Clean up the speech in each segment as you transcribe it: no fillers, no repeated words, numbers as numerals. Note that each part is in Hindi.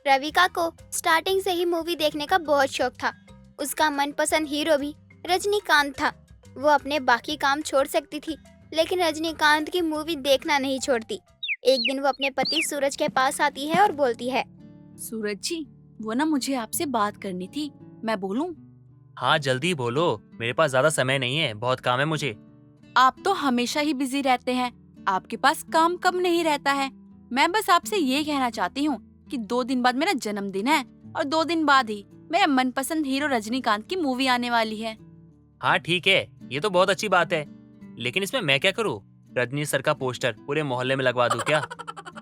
रविका को स्टार्टिंग से ही मूवी देखने का बहुत शौक था। उसका मनपसंद हीरो भी रजनीकांत था। वो अपने बाकी काम छोड़ सकती थी, लेकिन रजनीकांत की मूवी देखना नहीं छोड़ती। एक दिन वो अपने पति सूरज के पास आती है और बोलती है, सूरज जी, वो ना मुझे आपसे बात करनी थी। मैं बोलूं? हाँ जल्दी बोलो, मेरे पास ज्यादा समय नहीं है, बहुत काम है मुझे। आप तो हमेशा ही बिजी रहते हैं, आपके पास काम कब नहीं रहता है। मैं बस आपसे ये कहना चाहती हूँ कि 2 दिन बाद मेरा जन्मदिन है और 2 दिन बाद ही मेरा मनपसंद हीरो रजनीकांत की मूवी आने वाली है। हाँ ठीक है, ये तो बहुत अच्छी बात है, लेकिन इसमें मैं क्या करूँ? रजनी सर का पोस्टर पूरे मोहल्ले में लगवा दूं क्या?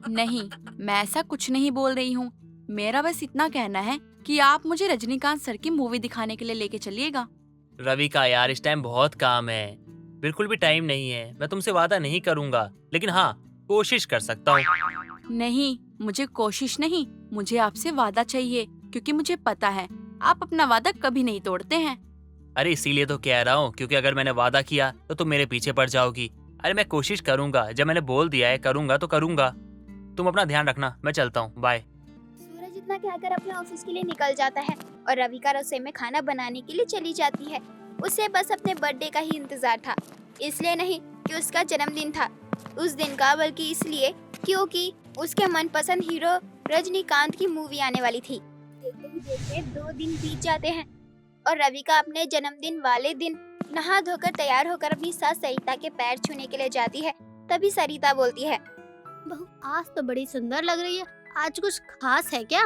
नहीं, मैं ऐसा कुछ नहीं बोल रही हूँ। मेरा बस इतना कहना है कि आप मुझे रजनीकांत सर की मूवी दिखाने के लिए लेके चलिएगा। रवि का यार इस टाइम बहुत काम है, बिल्कुल भी टाइम नहीं है। मैं तुमसे वादा नहीं करूंगा, लेकिन हाँ कोशिश कर सकता हूँ। नहीं, मुझे कोशिश नहीं, मुझे आपसे वादा चाहिए, क्योंकि मुझे पता है आप अपना वादा कभी नहीं तोड़ते हैं। अरे इसीलिए तो कह रहा हूँ, क्योंकि अगर मैंने वादा किया तो तुम मेरे पीछे पड़ जाओगी। अरे मैं कोशिश करूंगा, जब मैंने बोल दिया है करूंगा तो करूंगा। तुम अपना ध्यान रखना, मैं चलता हूँ, बाय। सूरज इतना कहकर अपने ऑफिस के लिए निकल जाता है और रविका रसोई में खाना बनाने के लिए चली जाती है। उसे बस अपने बर्थडे का ही इंतजार था, इसलिए नहीं कि उसका जन्मदिन था उस दिन का, बल्कि इसलिए क्योंकि उसके मनपसंद हीरो रजनीकांत की मूवी आने वाली थी। देखते ही देखते 2 दिन बीत जाते हैं और रविका अपने जन्मदिन वाले दिन नहा धोकर तैयार होकर अपनी सास सरिता के पैर छूने के लिए जाती है। तभी सरिता बोलती है, बहू आज तो बड़ी सुंदर लग रही है, आज कुछ खास है क्या?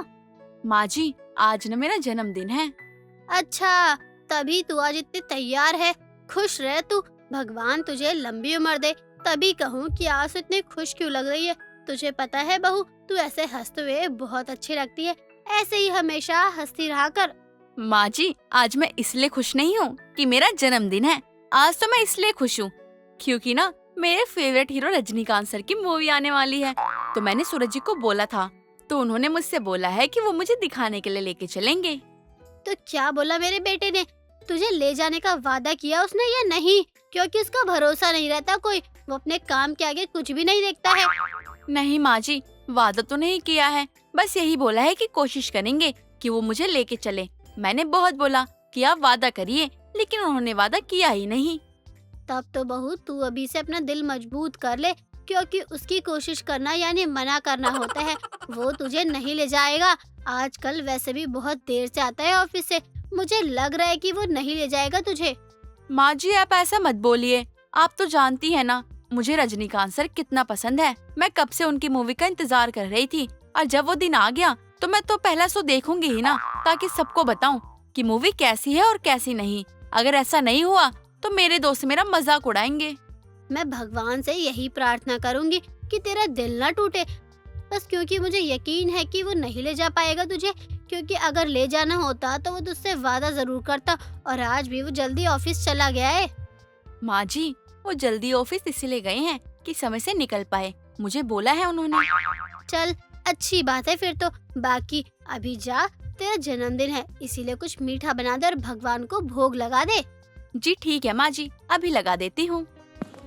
माँ जी, आज न मेरा जन्मदिन है। अच्छा, तभी तू आज इतनी तैयार है। खुश रह तू, भगवान तुझे लंबी उम्र दे। तभी कहूँ कि आज तू इतनी खुश क्यों लग रही है। तुझे पता है बहू, तू ऐसे हंसते हुए बहुत अच्छी लगती है। ऐसे ही हमेशा हंसती रहा कर। माँ जी, आज मैं इसलिए खुश नहीं हूँ कि मेरा जन्मदिन है। आज तो मैं इसलिए खुश हूँ क्योंकि ना मेरे फेवरेट हीरो रजनीकांत सर की मूवी आने वाली है। तो मैंने सूरज जी को बोला था, तो उन्होंने मुझसे बोला है कि वो मुझे दिखाने के लिए लेके चलेंगे। तो क्या बोला मेरे बेटे ने? तुझे ले जाने का वादा किया उसने या नहीं? क्योंकि उसका भरोसा नहीं रहता कोई, वो अपने काम के आगे कुछ भी नहीं देखता है। नहीं माँ जी, वादा तो नहीं किया है, बस यही बोला है कि कोशिश करेंगे कि वो मुझे लेके चले। मैंने बहुत बोला कि आप वादा करिए, लेकिन उन्होंने वादा किया ही नहीं। तब तो बहू तू अभी से अपना दिल मजबूत कर ले, क्योंकि उसकी कोशिश करना यानी मना करना होता है। वो तुझे नहीं ले जाएगा। आजकल वैसे भी बहुत देर से आता है ऑफिस से, मुझे लग रहा है कि वो नहीं ले जाएगा तुझे। माँ जी, आप ऐसा मत बोलिए। आप तो जानती है ना मुझे रजनीकांत सर कितना पसंद है। मैं कब से उनकी मूवी का इंतजार कर रही थी, और जब वो दिन आ गया तो मैं तो पहला शो देखूंगी ही ना, ताकि सबको बताऊं कि मूवी कैसी है और कैसी नहीं। अगर ऐसा नहीं हुआ तो मेरे दोस्त मेरा मजाक उड़ाएंगे। मैं भगवान से यही प्रार्थना करूंगी कि तेरा दिल ना टूटे, बस क्योंकि मुझे यकीन है कि वो नहीं ले जा पाएगा तुझे। क्योंकि अगर ले जाना होता तो वो तुझसे वादा जरूर करता, और आज भी वो जल्दी ऑफिस चला गया है। माँ जी, वो जल्दी ऑफिस इसलिए गए हैं कि समय से निकल पाए, मुझे बोला है उन्होंने। चल अच्छी बात है फिर तो। बाकी अभी जा, तेरा जन्मदिन है इसीलिए कुछ मीठा बना दे और भगवान को भोग लगा दे। जी ठीक है माँ जी, अभी लगा देती हूँ।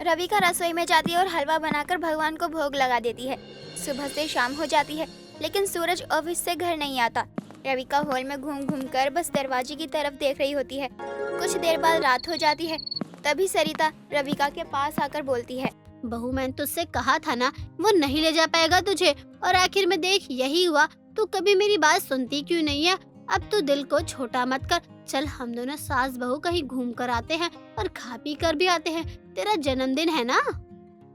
रविका रसोई में जाती है और हलवा बनाकर भगवान को भोग लगा देती है। सुबह से शाम हो जाती है, लेकिन सूरज ऑफिस से घर नहीं आता। रविका हॉल में घूम घूम कर बस दरवाजे की तरफ देख रही होती है। कुछ देर बाद रात हो जाती है। तभी सरिता रविका के पास आकर बोलती है, बहू मैंने तुझसे कहा था ना, वो नहीं ले जा पाएगा तुझे, और आखिर में देख यही हुआ। तू कभी मेरी बात सुनती क्यों नहीं है? अब तू दिल को छोटा मत कर। चल हम दोनों सास बहू कहीं घूम कर आते हैं और खा पी कर भी आते हैं। तेरा जन्मदिन है ना।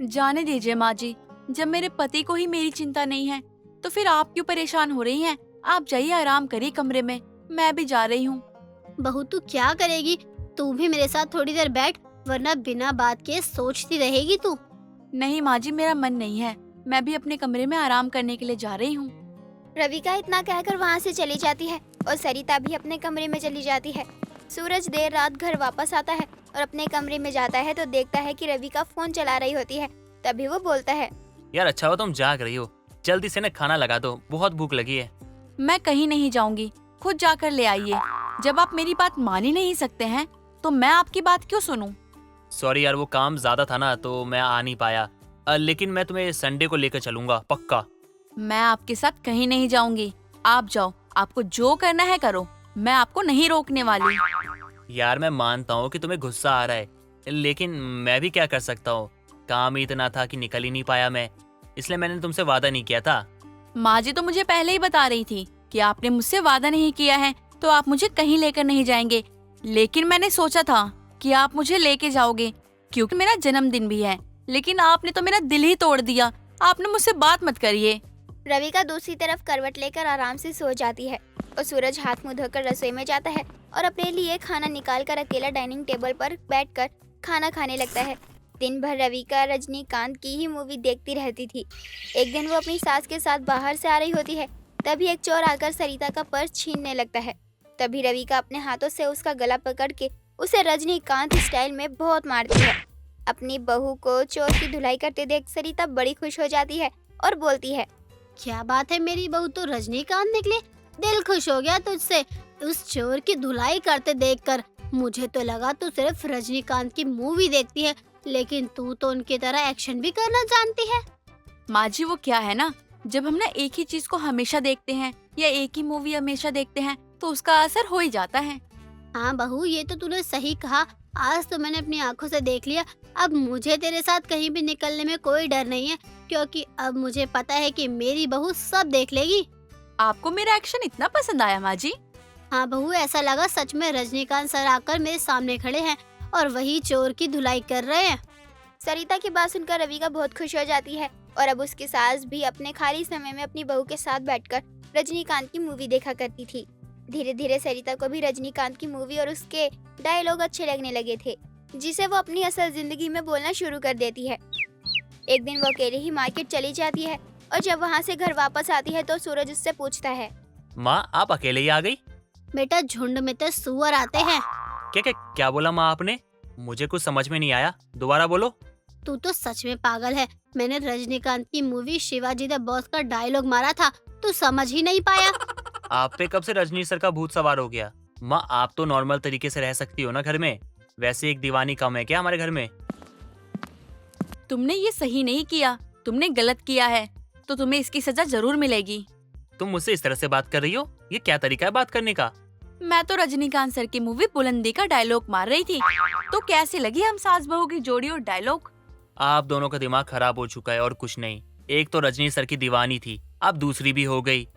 जाने दीजिए माँ जी, जब मेरे पति को ही मेरी चिंता नहीं है तो फिर आप क्यों परेशान हो रही हैं? आप जाइए, आराम करिए कमरे में, मैं भी जा रही हूँ। बहू तू क्या करेगी? तू भी मेरे साथ थोड़ी देर बैठ, वरना बिना बात के सोचती रहेगी तू। नहीं माँ जी, मेरा मन नहीं है, मैं भी अपने कमरे में आराम करने के लिए जा रही हूँ। रविका इतना कहकर वहाँ से चली जाती है और सरिता भी अपने कमरे में चली जाती है। सूरज देर रात घर वापस आता है और अपने कमरे में जाता है तो देखता है कि रविका फोन चला रही होती है। तभी वो बोलता है, यार अच्छा हो तुम जाग रही हो, जल्दी से ना खाना लगा दो, बहुत भूख लगी है। मैं कहीं नहीं जाऊंगी, खुद जाकर ले आइए। जब आप मेरी बात मान ही नहीं सकते हैं तो मैं आपकी बात क्यों सुनूं? सॉरी यार, वो काम ज्यादा था ना तो मैं आ नहीं पाया। लेकिन मैं तुम्हें संडे को लेकर चलूंगा पक्का। मैं आपके साथ कहीं नहीं जाऊंगी। आप जाओ, आपको जो करना है करो, मैं आपको नहीं रोकने वाली। यार मैं मानता हूँ कि तुम्हें गुस्सा आ रहा है, लेकिन मैं भी क्या कर सकता हूँ। काम ही इतना था कि निकल ही नहीं पाया मैं, इसलिए मैंने तुमसे वादा नहीं किया था। माँ जी तो मुझे पहले ही बता रही थी कि आपने मुझसे वादा नहीं किया है तो आप मुझे कहीं लेकर नहीं जाएंगे, लेकिन मैंने सोचा था कि आप मुझे लेके जाओगे क्योंकि मेरा जन्मदिन भी है, लेकिन आपने तो मेरा दिल ही तोड़ दिया। आपने मुझसे बात मत करिए। रविका दूसरी तरफ करवट लेकर आराम से सो जाती है और सूरज हाथ मुंह धोकर रसोई में जाता है और अपने लिए खाना निकाल कर अकेला डाइनिंग टेबल पर बैठकर खाना खाने लगता है। दिन भर रविका रजनीकांत की ही मूवी देखती रहती थी। एक दिन वो अपनी सास के साथ बाहर से आ रही होती है, तभी एक चोर आकर सरिता का पर्स छीनने लगता है। तभी रविका अपने हाथों से उसका गला पकड़ के उसे रजनीकांत स्टाइल में बहुत मारती है। अपनी बहू को चोर की धुलाई करते देख सरिता बड़ी खुश हो जाती है और बोलती है, क्या बात है, मेरी बहू तो रजनीकांत निकली। दिल खुश हो गया तुझसे उस चोर की धुलाई करते देखकर। मुझे तो लगा तू सिर्फ रजनीकांत की मूवी देखती है, लेकिन तू तो उनकी तरह एक्शन भी करना जानती है। माँ जी वो क्या है ना, जब हम ना एक ही चीज को हमेशा देखते हैं या एक ही मूवी हमेशा देखते हैं तो उसका असर हो ही जाता है। हाँ बहू, ये तो तूने सही कहा। आज तो मैंने अपनी आंखों से देख लिया। अब मुझे तेरे साथ कहीं भी निकलने में कोई डर नहीं है, क्योंकि अब मुझे पता है कि मेरी बहू सब देख लेगी। आपको मेरा एक्शन इतना पसंद आया माँ जी? हाँ बहू, ऐसा लगा सच में रजनीकांत सर आकर मेरे सामने खड़े हैं और वही चोर की धुलाई कर रहे हैं। सरिता की बात सुनकर रविका बहुत खुश हो जाती है और अब उसकी सास भी अपने खाली समय में अपनी बहू के साथ बैठकर रजनीकांत की मूवी देखा करती थी। धीरे धीरे सरिता को भी रजनीकांत की मूवी और उसके डायलॉग अच्छे लगने लगे थे, जिसे वो अपनी असल जिंदगी में बोलना शुरू कर देती है। एक दिन वो अकेले ही मार्केट चली जाती है और जब वहाँ से घर वापस आती है तो सूरज उससे पूछता है, माँ आप अकेले ही आ गई? बेटा, झुंड में तो सुअर आते हैं। क्या बोला माँ आपने? मुझे कुछ समझ में नहीं आया, दोबारा बोलो। तू तो सच में पागल है। मैंने रजनीकांत की मूवी शिवाजी द बॉस का डायलॉग मारा था, तू समझ ही नहीं पाया। आप पे कब से रजनी सर का भूत सवार हो गया? माँ आप तो नॉर्मल तरीके से रह सकती हो ना घर में, वैसे एक दीवानी कम है क्या हमारे घर में? तुमने ये सही नहीं किया, तुमने गलत किया है, तो तुम्हें इसकी सजा जरूर मिलेगी। तुम मुझसे इस तरह से बात कर रही हो? ये क्या तरीका है बात करने का? मैं तो रजनीकांत सर की मूवी बुलंदी का डायलॉग मार रही थी, तो कैसी लगी हम सास बहू की जोड़ी और डायलॉग? आप दोनों का दिमाग खराब हो चुका है और कुछ नहीं। एक तो रजनी सर की दीवानी थी, अब दूसरी भी हो गई।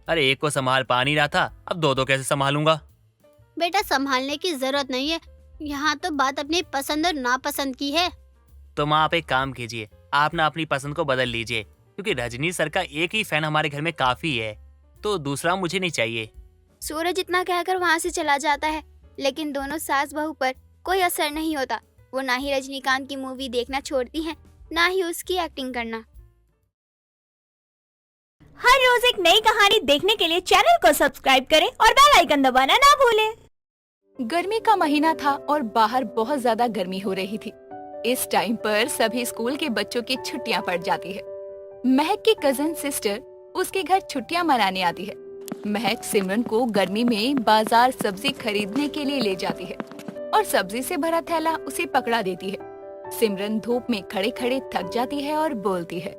अरे एक को संभाल पा नहीं रहा था, अब दो कैसे संभालूंगा? बेटा, संभालने की जरूरत नहीं है, यहाँ तो बात अपनी पसंद और नापसंद की है। तो माँ आप एक काम कीजिए, आप ना अपनी पसंद को बदल लीजिए, क्योंकि रजनी सर का एक ही फैन हमारे घर में काफी है, तो दूसरा मुझे नहीं चाहिए। सूरज इतना कहकर वहाँ से चला जाता है, लेकिन दोनों सास बहू पर कोई असर नहीं होता। वो ना ही रजनीकांत की मूवी देखना छोड़ती हैं, ना ही उसकी एक्टिंग करना। हर रोज एक नई कहानी देखने के लिए चैनल को सब्सक्राइब करें और बेल आइकन दबाना ना भूलें। गर्मी का महीना था और बाहर बहुत ज्यादा गर्मी हो रही थी। इस टाइम पर सभी स्कूल के बच्चों की छुट्टियां पड़ जाती है। महक की कजन सिस्टर उसके घर छुट्टियां मनाने आती है। महक सिमरन को गर्मी में बाजार सब्जी खरीदने के लिए ले जाती है और सब्जी से भरा थैला उसे पकड़ा देती है। सिमरन धूप में खड़े खड़े थक जाती है और बोलती है,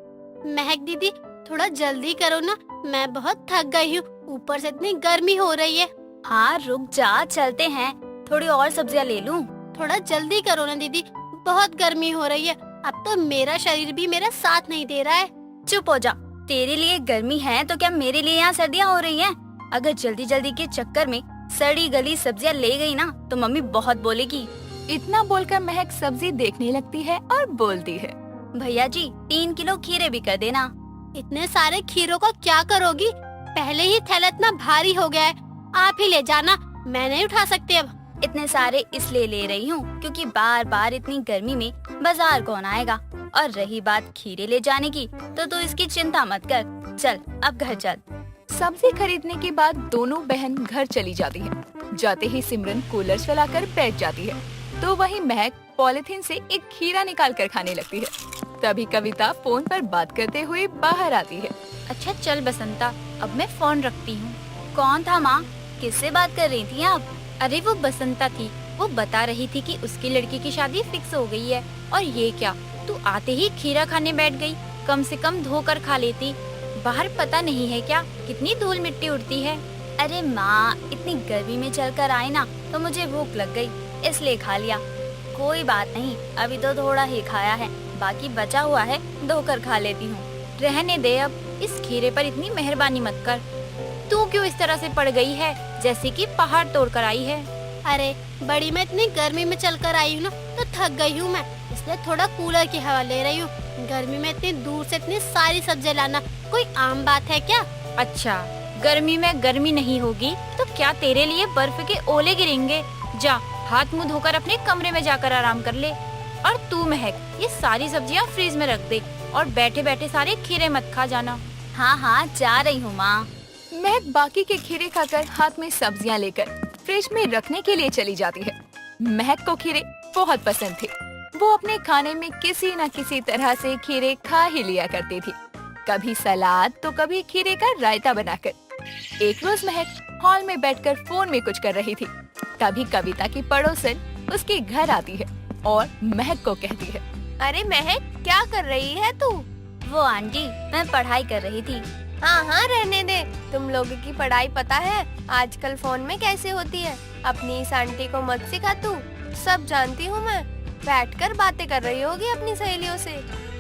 महक दीदी, थोड़ा जल्दी करो ना, मैं बहुत थक गई हूँ, ऊपर से इतनी गर्मी हो रही है। हाँ रुक जा, चलते हैं, थोड़ी और सब्जियां ले लूं। थोड़ा जल्दी करो ना दीदी, बहुत गर्मी हो रही है। अब तो मेरा शरीर भी मेरा साथ नहीं दे रहा है। चुप हो जा, तेरे लिए गर्मी है तो क्या मेरे लिए यहाँ सर्दियाँ हो रही हैं? अगर जल्दी जल्दी के चक्कर में सड़ी गली सब्जियाँ ले गई ना तो मम्मी बहुत बोलेगी। इतना बोलकर महक सब्जी देखने लगती है और बोलती है, भैया जी 3 किलो खीरे भी कर देना। इतने सारे खीरों का क्या करोगी? पहले ही थैला इतना भारी हो गया है, आप ही ले जाना, मैं नहीं उठा सकती अब। इतने सारे इसलिए ले रही हूँ क्योंकि बार बार इतनी गर्मी में बाजार कौन आएगा। और रही बात खीरे ले जाने की तो तू इसकी चिंता मत कर, चल अब घर चल। सब्जी खरीदने के बाद दोनों बहन घर चली जाती है। जाते ही सिमरन कूलर चलाकर बैठ जाती है तो वहीं महक पॉलिथीन से एक खीरा निकाल कर खाने लगती है। तभी कविता फोन पर बात करते हुए बाहर आती है। अच्छा चल बसंता, अब मैं फोन रखती हूँ। कौन था माँ, किससे बात कर रही थी आप? अरे वो बसंता थी, वो बता रही थी कि उसकी लड़की की शादी फिक्स हो गई है। और ये क्या, तू आते ही खीरा खाने बैठ गई, कम से कम धोकर खा लेती। बाहर पता नहीं है क्या कितनी धूल मिट्टी उड़ती है। अरे माँ, इतनी गर्मी में चलकर आए ना तो मुझे भूख लग गई, इसलिए खा लिया। कोई बात नहीं, अभी तो थोड़ा ही खाया है, बाकी बचा हुआ है धोकर खा लेती हूँ। रहने दे अब, इस खीरे पर इतनी मेहरबानी मत कर। तू क्यों इस तरह से पड़ गई है जैसे कि पहाड़ तोड़ कर आई है? अरे बड़ी, मैं इतनी गर्मी में चलकर आई हूँ ना तो थक गई हूँ मैं, इसलिए थोड़ा कूलर की हवा ले रही हूँ। गर्मी में इतनी दूर से इतनी सारी सब्जियाँ लाना कोई आम बात है क्या? अच्छा, गर्मी में गर्मी नहीं होगी तो क्या तेरे लिए बर्फ के ओले गिरेंगे? जा, हाथ मुंह धोकर अपने कमरे में जाकर आराम कर ले। और तू महक, ये सारी सब्जियाँ फ्रीज में रख दे और बैठे बैठे सारे खीरे मत खा जाना। हाँ हाँ, जा रही हूँ माँ। महक बाकी के खीरे खाकर हाथ में सब्जियां लेकर फ्रिज में रखने के लिए चली जाती है। महक को खीरे बहुत पसंद थे। वो अपने खाने में किसी न किसी तरह से खीरे खा ही लिया करती थी, कभी सलाद तो कभी खीरे का रायता बनाकर। एक रोज महक हॉल में बैठकर फोन में कुछ कर रही थी। तभी कविता की पड़ोसन उसके घर आती है और महक को कहती है, अरे महक, क्या कर रही है तू? वो आंटी, मैं पढ़ाई कर रही थी। हाँ हाँ, रहने दे। तुम लोगों की पढ़ाई पता है आजकल फोन में कैसे होती है। अपनी इस आंटी को मत सिखा तू, सब जानती हूँ मैं। बैठकर बातें कर रही होगी अपनी सहेलियों से।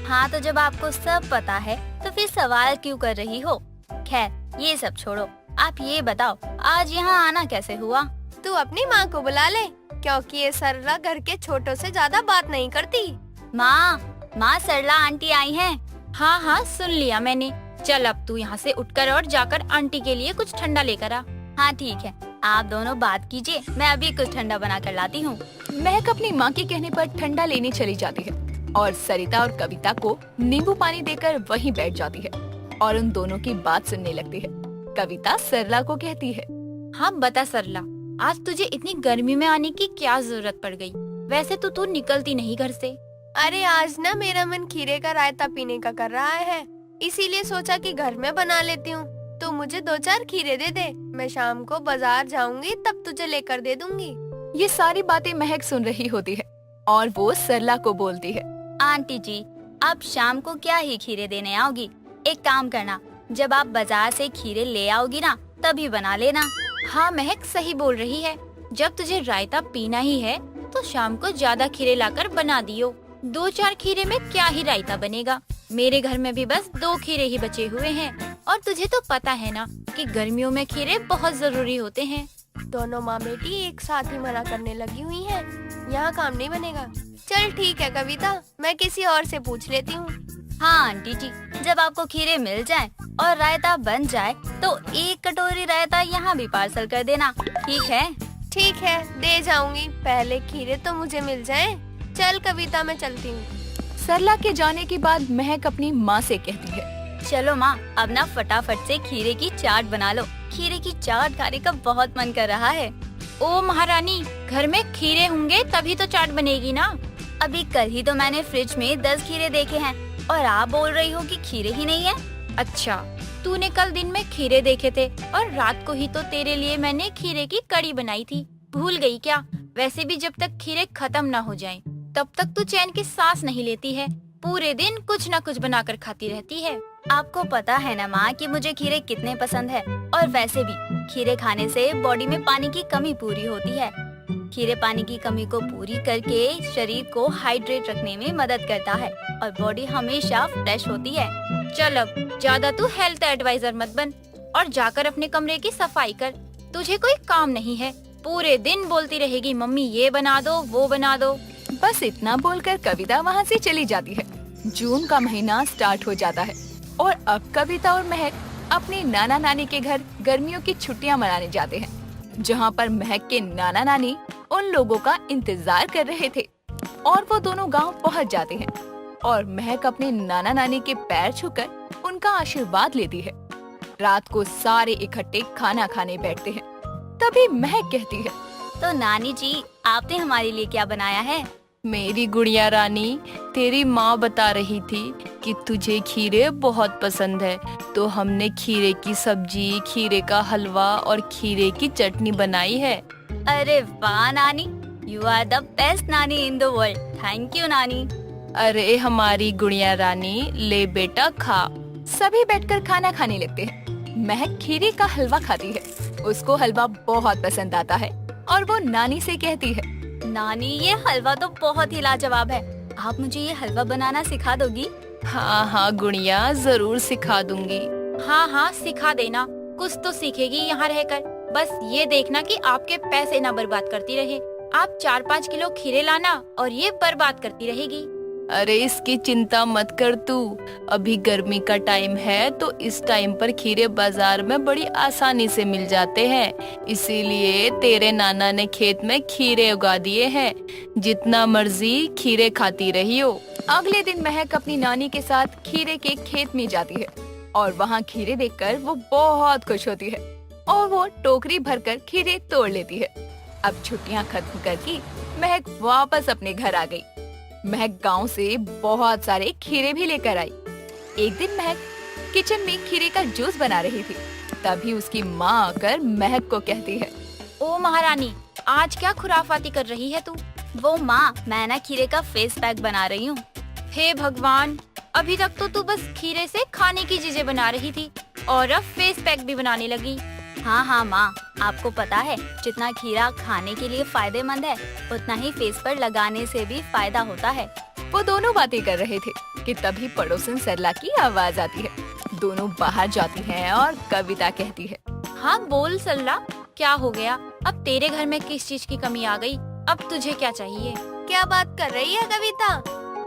हाँ, तो जब आपको सब पता है तो फिर सवाल क्यों कर रही हो? खैर, ये सब छोड़ो, आप ये बताओ आज यहाँ आना कैसे हुआ? तू अपनी माँ को बुला ले, क्योंकि ये सरला घर के छोटों से ज्यादा बात नहीं करती। माँ सरला आंटी आई हैं। हाँ हाँ, सुन लिया मैंने। चल अब तू यहाँ से उठकर और जाकर आंटी के लिए कुछ ठंडा लेकर आ। हाँ ठीक है, आप दोनों बात कीजिए, मैं अभी कुछ ठंडा बना कर लाती हूँ। महक अपनी माँ के कहने पर ठंडा लेने चली जाती है और सरिता और कविता को नींबू पानी देकर वहीं बैठ जाती है और उन दोनों की बात सुनने लगती है। कविता सरला को कहती है, हाँ बता सरला, आज तुझे इतनी गर्मी में आने की क्या जरूरत पड़ गई? वैसे तो तू निकलती नहीं घर से। अरे आज ना मेरा मन खीरे का रायता पीने का कर रहा है, इसीलिए सोचा कि घर में बना लेती हूँ। तो मुझे 2-4 खीरे दे दे, मैं शाम को बाजार जाऊंगी तब तुझे लेकर दे दूंगी। ये सारी बातें महक सुन रही होती है और वो सरला को बोलती है, आंटी जी, आप शाम को क्या ही खीरे देने आओगी? एक काम करना, जब आप बाजार से खीरे ले आओगी ना तभी बना लेना। हाँ महक सही बोल रही है, जब तुझे रायता पीना ही है तो शाम को ज्यादा खीरे लाकर बना दियो। 2-4 खीरे में क्या ही रायता बनेगा? मेरे घर में भी बस 2 खीरे ही बचे हुए हैं और तुझे तो पता है ना कि गर्मियों में खीरे बहुत जरूरी होते हैं। दोनों माँ बेटी एक साथ ही मना करने लगी हुई हैं। यहाँ काम नहीं बनेगा। चल ठीक है कविता, मैं किसी और से पूछ लेती हूँ। हाँ आंटी जी, जब आपको खीरे मिल जाए और रायता बन जाए तो 1 कटोरी रायता यहाँ भी पार्सल कर देना, ठीक है? ठीक है, दे जाऊंगी, पहले खीरे तो मुझे मिल जाएं। चल कविता, मैं चलती हूँ। सरला के जाने के बाद महक अपनी माँ से कहती है, चलो माँ, अब ना फटाफट से खीरे की चाट बना लो। खीरे की चाट खाने का बहुत मन कर रहा है। ओ महारानी, घर में खीरे होंगे तभी तो चाट बनेगी ना। अभी कल ही तो मैंने फ्रिज में 10 खीरे देखे हैं और आप बोल रही हो कि खीरे ही नहीं है। अच्छा, तूने कल दिन में खीरे देखे थे और रात को ही तो तेरे लिए मैंने खीरे की कड़ी बनाई थी, भूल गई क्या? वैसे भी जब तक खीरे खत्म ना हो जाएं, तब तक तू चैन की सांस नहीं लेती है। पूरे दिन कुछ न कुछ बनाकर खाती रहती है। आपको पता है ना माँ कि मुझे खीरे कितने पसंद है, और वैसे भी खीरे खाने से बॉडी में पानी की कमी पूरी होती है। खीरे पानी की कमी को पूरी करके शरीर को हाइड्रेट रखने में मदद करता है और बॉडी हमेशा फ्रेश होती है। चल अब ज्यादा तू हेल्थ एडवाइजर मत बन और जाकर अपने कमरे की सफाई कर। तुझे कोई काम नहीं है, पूरे दिन बोलती रहेगी मम्मी ये बना दो वो बना दो। बस इतना बोलकर कविता वहाँ से चली जाती है। जून का महीना स्टार्ट हो जाता है और अब कविता और महक अपने नाना नानी के घर गर्मियों की छुट्टियां मनाने जाते हैं, जहाँ पर महक के नाना नानी उन लोगों का इंतजार कर रहे थे और वो दोनों गांव पहुँच जाते हैं और महक अपने नाना नानी के पैर छूकर उनका आशीर्वाद लेती है। रात को सारे इकट्ठे खाना खाने बैठते हैं। तभी महक कहती है, तो नानी जी, आपने हमारे लिए क्या बनाया है? मेरी गुड़िया रानी, तेरी माँ बता रही थी कि तुझे खीरे बहुत पसंद है, तो हमने खीरे की सब्जी, खीरे का हलवा और खीरे की चटनी बनाई है। अरे वाह नानी, यू आर द बेस्ट नानी in the world. Thank you नानी। अरे हमारी गुड़िया रानी, ले बेटा खा। सभी बैठकर खाना खाने लगते हैं। महक खीरे का हलवा खाती है। उसको हलवा बहुत पसंद आता है और वो नानी से कहती है, नानी ये हलवा तो बहुत ही लाजवाब है। आप मुझे ये हलवा बनाना सिखा दोगी? हाँ हाँ गुड़िया, जरूर सिखा दूंगी। हाँ हाँ सिखा देना, कुछ तो सीखेगी यहाँ रहकर। बस ये देखना कि आपके पैसे ना बर्बाद करती रहे। आप 4-5 किलो खीरे लाना और ये बर्बाद करती रहेगी। अरे इसकी चिंता मत कर तू, अभी गर्मी का टाइम है तो इस टाइम पर खीरे बाजार में बड़ी आसानी से मिल जाते हैं, इसीलिए तेरे नाना ने खेत में खीरे उगा दिए हैं। जितना मर्जी खीरे खाती रहियो। अगले दिन महक अपनी नानी के साथ खीरे के खेत में जाती है और वहाँ खीरे देखकर वो बहुत खुश होती है और वो टोकरी भरकर खीरे तोड़ लेती है। अब छुट्टियाँ खत्म करके महक वापस अपने घर आ गई। महक गांव से बहुत सारे खीरे भी लेकर आई। एक दिन महक किचन में खीरे का जूस बना रही थी, तभी उसकी माँ आकर महक को कहती है, ओ महारानी, आज क्या खुराफाती कर रही है तू? वो माँ, मैं ना खीरे का फेस पैक बना रही हूँ। हे भगवान, अभी तक तो तू बस खीरे से खाने की चीजें बना रही थी और अब फेस पैक भी बनाने लगी। हाँ हाँ माँ, आपको पता है जितना खीरा खाने के लिए फायदेमंद है उतना ही फेस पर लगाने से भी फायदा होता है। वो दोनों बातें कर रहे थे कि तभी पड़ोसन सरला की आवाज आती है। दोनों बाहर जाती हैं और कविता कहती है, हाँ बोल सरला, क्या हो गया? अब तेरे घर में किस चीज की कमी आ गई? अब तुझे क्या चाहिए? क्या बात कर रही है कविता?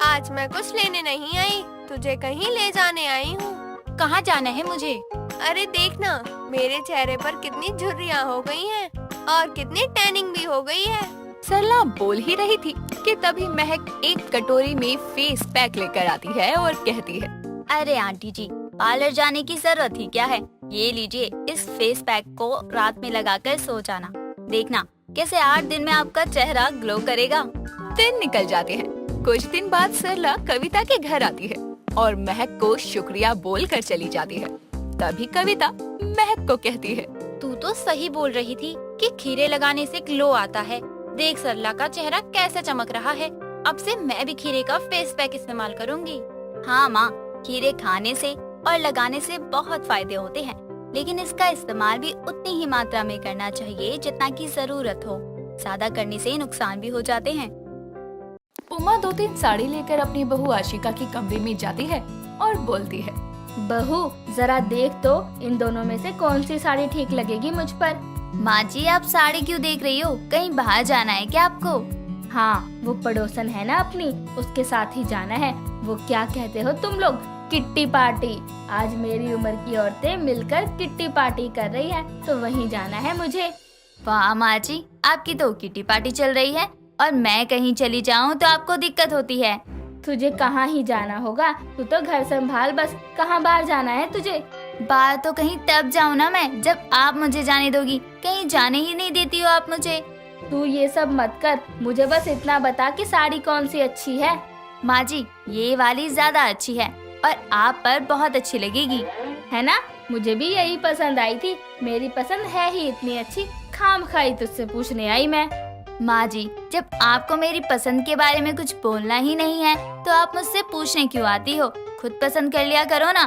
आज मैं कुछ लेने नहीं आई, तुझे कहीं ले जाने आई हूँ। कहाँ जाना है मुझे? अरे देखना, मेरे चेहरे पर कितनी झुर्रियाँ हो गई हैं और कितनी टैनिंग भी हो गई है। सरला बोल ही रही थी कि तभी महक एक कटोरी में फेस पैक लेकर आती है और कहती है, अरे आंटी जी, पार्लर जाने की जरूरत ही क्या है? ये लीजिए, इस फेस पैक को रात में लगाकर सो जाना। देखना कैसे 8 दिन में आपका चेहरा ग्लो करेगा। दिन निकल जाते हैं। कुछ दिन बाद सरला कविता के घर आती है और महक को शुक्रिया बोलकर चली जाती है। तभी कविता महक को कहती है, तू तो सही बोल रही थी कि खीरे लगाने से ग्लो आता है। देख सरला का चेहरा कैसे चमक रहा है। अब से मैं भी खीरे का फेस पैक इस्तेमाल करूंगी। हाँ माँ, खीरे खाने से और लगाने से बहुत फायदे होते हैं, लेकिन इसका इस्तेमाल भी उतनी ही मात्रा में करना चाहिए जितना की जरूरत हो। ज्यादा करने से नुकसान भी हो जाते हैं। उमा 2-3 साड़ी लेकर अपनी बहू आशिका के कमरे में जाती है और बोलती है, बहू जरा देख तो इन दोनों में से कौन सी साड़ी ठीक लगेगी मुझ पर। माँ जी, आप साड़ी क्यों देख रही हो? कहीं बाहर जाना है क्या आपको? हाँ, वो पड़ोसन है ना अपनी, उसके साथ ही जाना है। वो क्या कहते हो तुम लोग, किट्टी पार्टी। आज मेरी उम्र की औरतें मिलकर किट्टी पार्टी कर रही है, तो वहीं जाना है मुझे। वाह माँ जी, आपकी तो किट्टी पार्टी चल रही है और मैं कहीं चली जाऊँ तो आपको दिक्कत होती है। तुझे कहाँ ही जाना होगा, तू तो घर संभाल बस। कहाँ बाहर जाना है तुझे? बाहर तो कहीं तब जाऊँ ना मैं जब आप मुझे जाने दोगी। कहीं जाने ही नहीं देती हो आप मुझे। तू ये सब मत कर, मुझे बस इतना बता कि साड़ी कौन सी अच्छी है। माँ जी, ये वाली ज्यादा अच्छी है और आप पर बहुत अच्छी लगेगी, है ना? मुझे भी यही पसंद आई थी। मेरी पसंद है ही इतनी अच्छी, खामखाई तुझसे पूछने आई मैं। माँ जी, जब आपको मेरी पसंद के बारे में कुछ बोलना ही नहीं है तो आप मुझसे पूछने क्यों आती हो? खुद पसंद कर लिया करो ना।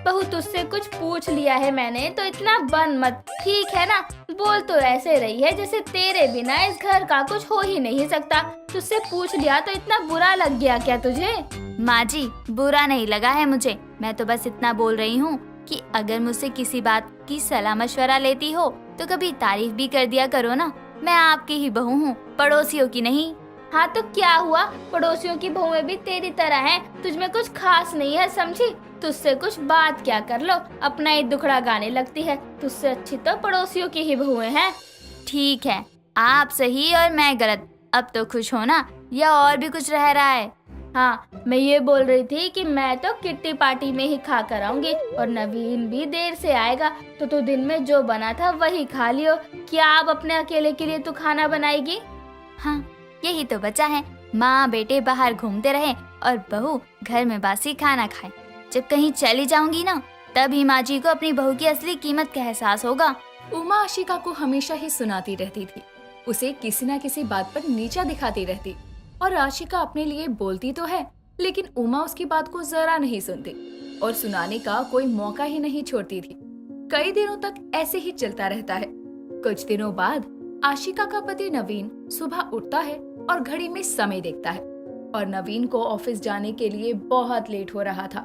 बहू, तुझसे कुछ पूछ लिया है मैंने तो इतना बन मत, ठीक है ना? बोल तो ऐसे रही है जैसे तेरे बिना इस घर का कुछ हो ही नहीं सकता। तुझसे पूछ लिया तो इतना बुरा लग गया क्या तुझे? माँ जी, बुरा नहीं लगा है मुझे। मैं तो बस इतना बोल रही हूँ कि अगर मुझसे किसी बात की सलाह मशवरा लेती हो तो कभी तारीफ भी कर दिया करो ना। मैं आपकी ही बहू हूँ, पड़ोसियों की नहीं। हाँ तो क्या हुआ, पड़ोसियों की बहुएं भी तेरी तरह हैं। तुझमें कुछ खास नहीं है, समझी? तुझसे कुछ बात क्या कर लो, अपना ही दुखड़ा गाने लगती है। तुझसे अच्छी तो पड़ोसियों की ही बहुएं हैं। ठीक है, आप सही और मैं गलत। अब तो खुश हो ना, या और भी कुछ रह रहा है? हाँ, मैं ये बोल रही थी कि मैं तो किट्टी पार्टी में ही खा कर आऊंगी और नवीन भी देर से आएगा, तो तू दिन में जो बना था वही खा लियो। क्या आप अपने अकेले के लिए तू खाना बनाएगी? हाँ, यही तो बचा है। माँ बेटे बाहर घूमते रहे और बहू घर में बासी खाना खाए। जब कहीं चली जाऊंगी ना, तभी माँ जी को अपनी बहू की असली कीमत का एहसास होगा। उमा आशिका को हमेशा ही सुनाती रहती थी। उसे किसी न किसी बात पर नीचा दिखाती रहती और आशिका अपने लिए बोलती तो है, लेकिन उमा उसकी बात को जरा नहीं सुनती। और सुनाने का कोई मौका ही नहीं छोड़ती थी। कई दिनों तक ऐसे ही चलता रहता है। कुछ दिनों बाद आशिका का पति नवीन सुबह उठता है और घड़ी में समय देखता है और नवीन को ऑफिस जाने के लिए बहुत लेट हो रहा था।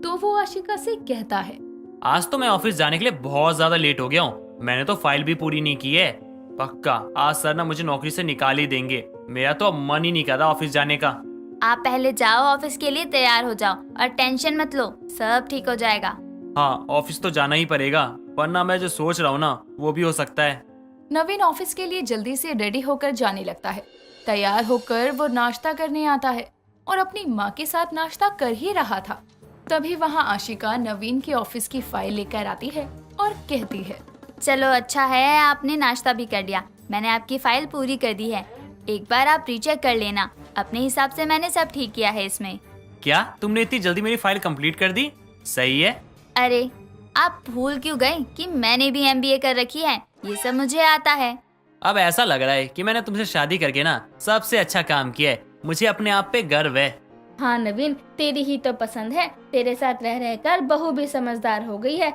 तो वो आशिका से कहता है, आज तो मैं ऑफिस जाने के लिए बहुत ज्यादा लेट हो गया हूँ। मैंने तो फाइल भी पूरी नहीं की है। पक्का आज सर ना मुझे नौकरी से निकाल ही देंगे। मेरा तो अब मन ही नहीं कर रहा ऑफिस जाने का। आप पहले जाओ, ऑफिस के लिए तैयार हो जाओ और टेंशन मत लो, सब ठीक हो जाएगा। हाँ, ऑफिस तो जाना ही पड़ेगा, वरना मैं जो सोच रहा हूँ ना वो भी हो सकता है। नवीन ऑफिस के लिए जल्दी से रेडी होकर जाने लगता है। तैयार होकर वो नाश्ता करने आता है और अपनी माँ के साथ नाश्ता कर ही रहा था। तभी वहाँ आशिका नवीन की ऑफिस की फाइल लेकर आती है और कहती है, चलो अच्छा है आपने नाश्ता भी कर लिया, मैंने आपकी फाइल पूरी कर दी है। एक बार आप रीचेक कर लेना, अपने हिसाब से मैंने सब ठीक किया है इसमें। क्या तुमने इतनी जल्दी मेरी फाइल कंप्लीट कर दी? सही है। अरे आप भूल क्यों गए कि मैंने भी MBA कर रखी है, ये सब मुझे आता है। अब ऐसा लग रहा है कि मैंने तुमसे शादी करके ना सबसे अच्छा काम किया है। मुझे अपने आप पे गर्व है। हाँ नवीन, तेरी ही तो पसंद है। तेरे साथ रह रहकर बहू भी समझदार हो गई है।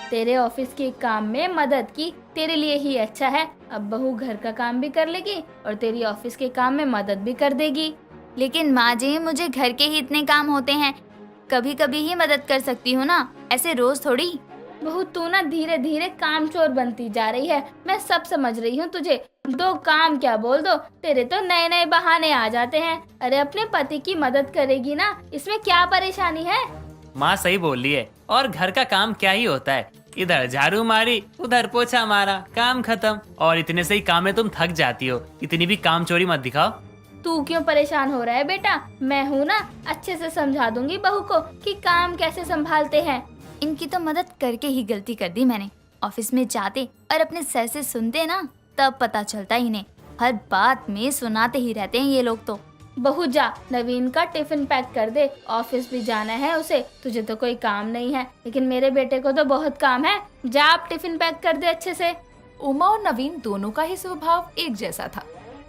तेरे ऑफिस के काम में मदद की, तेरे लिए ही अच्छा है। अब बहू घर का काम भी कर लेगी और तेरी ऑफिस के काम में मदद भी कर देगी। लेकिन माँ जी, मुझे घर के ही इतने काम होते हैं, कभी कभी ही मदद कर सकती हूँ ना, ऐसे रोज थोड़ी। बहू तू ना धीरे धीरे कामचोर बनती जा रही है। मैं सब समझ रही हूँ तुझे। दो काम क्या बोल दो, तेरे तो नए नए बहाने आ जाते हैं। अरे अपने पति की मदद करेगी ना, इसमें क्या परेशानी है। माँ सही बोल रही है। और घर का काम क्या ही होता है, इधर झाड़ू मारी उधर पोछा मारा, काम खत्म। और इतने से ही काम में तुम थक जाती हो। इतनी भी काम चोरी मत दिखाओ। तू क्यों परेशान हो रहा है बेटा? मैं हूँ ना, अच्छे से समझा दूंगी बहू को कि काम कैसे संभालते हैं। इनकी तो मदद करके ही गलती कर दी मैंने। ऑफिस में जाते और अपने सर से सुनते ना, तब पता चलता इन्हें। हर बात में सुनाते ही रहते हैं ये लोग तो। बहू जा, नवीन का टिफिन पैक कर दे, ऑफिस भी जाना है उसे। तुझे तो कोई काम नहीं है, लेकिन मेरे बेटे को तो बहुत काम है। जा आप टिफिन पैक कर दे अच्छे से। उमा और नवीन दोनों का ही स्वभाव एक जैसा था।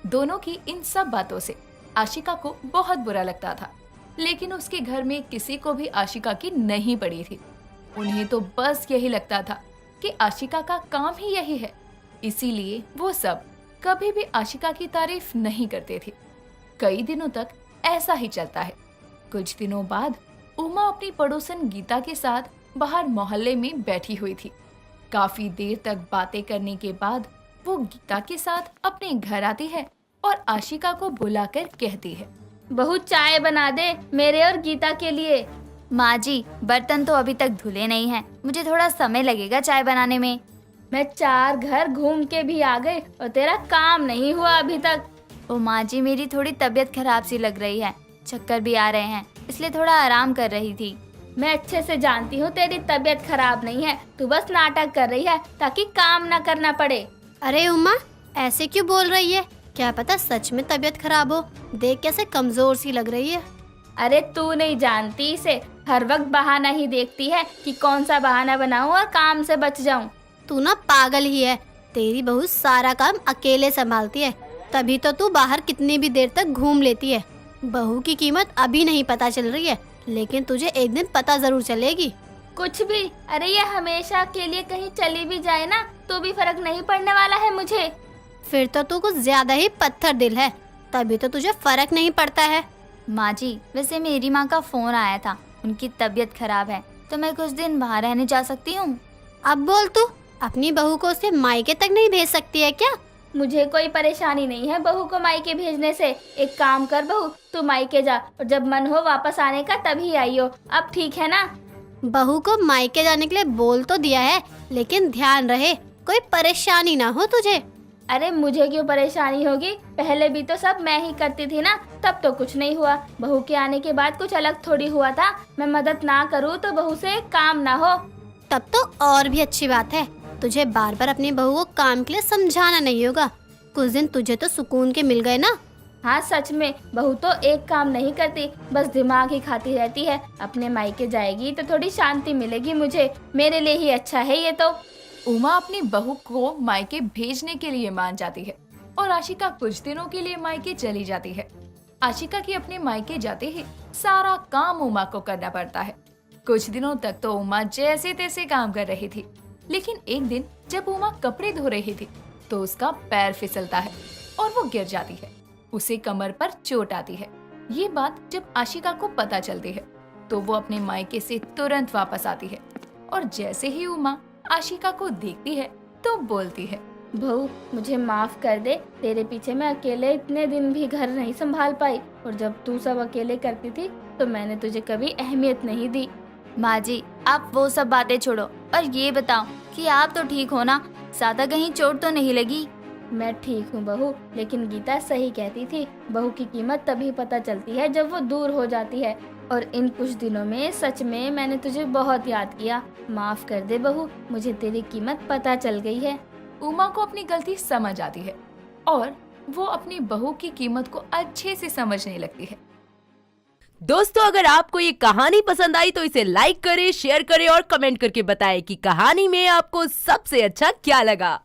दोनों की इन सब बातों से आशिका को बहुत बुरा लगता था, लेकिन उसके घर में किसी को भी आशिका की नहीं पड़ी थी। उन्हें तो बस यही लगता था कि आशिका का काम ही यही है, इसीलिए वो सब कभी भी आशिका की तारीफ नहीं करते थे। कई दिनों तक ऐसा ही चलता है। कुछ दिनों बाद उमा अपनी पड़ोसन गीता के साथ बाहर मोहल्ले में बैठी हुई थी। काफी देर तक बातें करने के बाद वो गीता के साथ अपने घर आती है और आशिका को बुलाकर कहती है, बहू चाय बना दे मेरे और गीता के लिए। माँ जी, बर्तन तो अभी तक धुले नहीं हैं, मुझे थोड़ा समय लगेगा चाय बनाने में। मैं 4 घर घूम के भी आ गई और तेरा काम नहीं हुआ अभी तक। ओ माँ जी, मेरी थोड़ी तबीयत खराब सी लग रही है, चक्कर भी आ रहे हैं, इसलिए थोड़ा आराम कर रही थी। मैं अच्छे से जानती हूँ तेरी तबीयत खराब नहीं है, तू बस नाटक कर रही है ताकि काम ना करना पड़े। अरे उमा, ऐसे क्यों बोल रही है? क्या पता सच में तबीयत खराब हो। देख कैसे कमजोर सी लग रही है। अरे तू नहीं जानती इसे, हर वक्त बहाना ही देखती है कि कौन सा बहाना बनाऊं और काम से बच जाऊं। तू ना पागल ही है। तेरी बहू सारा काम अकेले संभालती है, तभी तो तू बाहर कितनी भी देर तक घूम लेती है। बहू की कीमत अभी नहीं पता चल रही है, लेकिन तुझे एक दिन पता जरूर चलेगी। कुछ भी, अरे ये हमेशा के लिए कहीं चली भी जाए ना तो भी फर्क नहीं पड़ने वाला है मुझे। फिर तो तू कुछ ज्यादा ही पत्थर दिल है, तभी तो तुझे फर्क नहीं पड़ता है। माँ जी, वैसे मेरी माँ का फोन आया था, उनकी तबीयत खराब है, तो मैं कुछ दिन बाहर रहने जा सकती हूँ। अब बोल, तू अपनी बहू को उसके मायके तक नहीं भेज सकती है क्या? मुझे कोई परेशानी नहीं है बहू को मायके भेजने से। एक काम कर बहू, तू मायके जा और जब मन हो वापस आने का तभी आइयो। अब ठीक है ना? बहू को मायके जाने के लिए बोल तो दिया है, लेकिन ध्यान रहे कोई परेशानी ना हो तुझे। अरे मुझे क्यों परेशानी होगी, पहले भी तो सब मैं ही करती थी ना, तब तो कुछ नहीं हुआ। बहू के आने के बाद कुछ अलग थोड़ी हुआ था। मैं मदद ना करूँ तो बहू से काम ना हो। तब तो और भी अच्छी बात है। तुझे बार बार अपनी बहू को काम के लिए समझाना नहीं होगा। कुछ दिन तुझे तो सुकून के मिल गए ना। हाँ सच में, बहू तो एक काम नहीं करती, बस दिमाग ही खाती रहती है। अपने मायके जाएगी तो थोड़ी शांति मिलेगी मुझे, मेरे लिए ही अच्छा है ये तो। उमा अपनी बहू को मायके भेजने के लिए मान जाती है और आशिका कुछ दिनों के लिए मायके चली जाती है। आशिका की अपने मायके जाते ही सारा काम उमा को करना पड़ता है। कुछ दिनों तक तो उमा जैसे तैसे काम कर रही थी, लेकिन एक दिन जब उमा कपड़े धो रही थी तो उसका पैर फिसलता है और वो गिर जाती है। उसे कमर पर चोट आती है। ये बात जब आशिका को पता चलती है तो वो अपने मायके से तुरंत वापस आती है और जैसे ही उमा आशिका को देखती है तो बोलती है, बहू मुझे माफ कर दे, तेरे पीछे मैं अकेले इतने दिन भी घर नहीं संभाल पाई, और जब तू सब अकेले करती थी तो मैंने तुझे कभी अहमियत नहीं दी। माँ जी, आप वो सब बातें छोड़ो और ये बताओ कि आप तो ठीक हो ना? ज्यादा कहीं चोट तो नहीं लगी? मैं ठीक हूँ बहू, लेकिन गीता सही कहती थी, बहू की कीमत तभी पता चलती है जब वो दूर हो जाती है, और इन कुछ दिनों में सच में मैंने तुझे बहुत याद किया। माफ कर दे बहू, मुझे तेरी कीमत पता चल गई है। उमा को अपनी गलती समझ आती है और वो अपनी बहू की कीमत को अच्छे से समझने लगती है। दोस्तों, अगर आपको ये कहानी पसंद आई तो इसे लाइक करें, शेयर करें और कमेंट करके बताएं कि कहानी में आपको सबसे अच्छा क्या लगा।